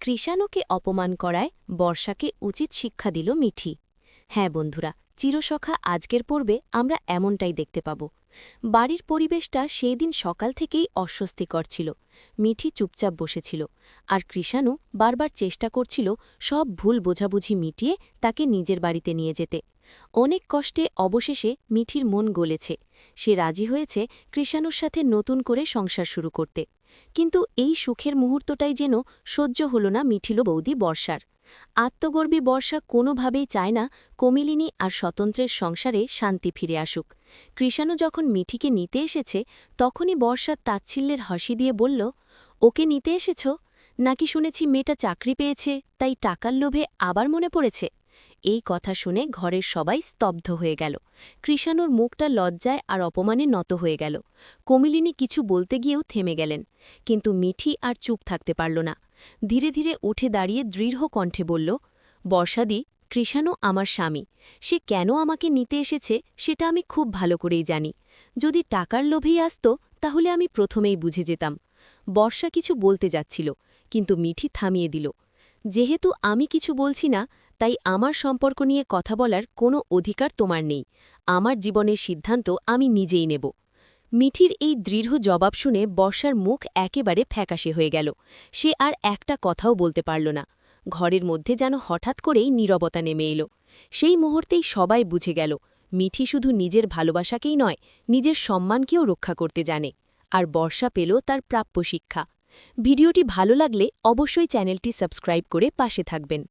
কৃষাণুকে অপমান করায় বর্ষাকে উচিত শিক্ষা দিল মিঠি। হ্যাঁ বন্ধুরা, চিরসখা আজকের পর্বে আমরা এমনটাই দেখতে পাব। বাড়ির পরিবেশটা সেই দিন সকাল থেকেই অস্বস্তিকর ছিল। মিঠি চুপচাপ বসেছিল, আর কৃষাণু বারবার চেষ্টা করছিল সব ভুল বোঝাবুঝি মিটিয়ে তাকে নিজের বাড়িতে নিয়ে যেতে। অনেক কষ্টে অবশেষে মিঠির মন গলেছে। সে রাজি হয়েছে কৃষাণুর সাথে নতুন করে সংসার শুরু করতে। কিন্তু এই সুখের মুহূর্তটাই যেন সহ্য হল না মিঠিল বৌদি বর্ষার। আত্মগর্বী বর্ষা কোনোভাবেই চায় না কমিলিনী আর স্বতন্ত্রের সংসারে শান্তি ফিরে আসুক। কৃষাণু যখন মিঠিকে নিতে এসেছে, তখনই বর্ষা তাচ্ছিল্যের হাসি দিয়ে বলল, ওকে নিতে এসেছ? নাকি শুনেছি মেয়েটা চাকরি পেয়েছে, তাই টাকার লোভে আবার মনে পড়েছে? এই কথা শুনে ঘরের সবাই স্তব্ধ হয়ে গেল। কৃষাণুর মুখটা লজ্জায় আর অপমানে নত হয়ে গেল। কমিলিনী কিছু বলতে গিয়েও থেমে গেলেন, কিন্তু মিঠি আর চুপ থাকতে পারল না। ধীরে ধীরে উঠে দাঁড়িয়ে দৃঢ় কণ্ঠে বলল, বর্ষাদি, কৃষাণু আমার স্বামী। সে কেন আমাকে নিতে এসেছে সেটা আমি খুব ভালো করেই জানি। যদি টাকার লোভেই আসত, তাহলে আমি প্রথমেই বুঝে যেতাম। বর্ষা কিছু বলতে যাচ্ছিল, কিন্তু মিঠি থামিয়ে দিল। যেহেতু আমি কিছু বলছি না, তাই আমার সম্পর্ক নিয়ে কথা বলার কোনো অধিকার তোমার নেই। আমার জীবনের সিদ্ধান্ত আমি নিজেই নেব। মিঠির এই দৃঢ় জবাব শুনে বর্ষার মুখ একেবারে ফ্যাকাশে হয়ে গেল। সে আর একটা কথাও বলতে পারল না। ঘরের মধ্যে যেন হঠাৎ করেই নীরবতা নেমে এলো। সেই মুহূর্তেই সবাই বুঝে গেল, মিঠি শুধু নিজের ভালোবাসাকেই নয়, নিজের সম্মানকেও রক্ষা করতে জানে। আর বর্ষা পেল তার প্রাপ্য শিক্ষা। ভিডিওটি ভালো লাগলে অবশ্যই চ্যানেলটি সাবস্ক্রাইব করে পাশে থাকবেন।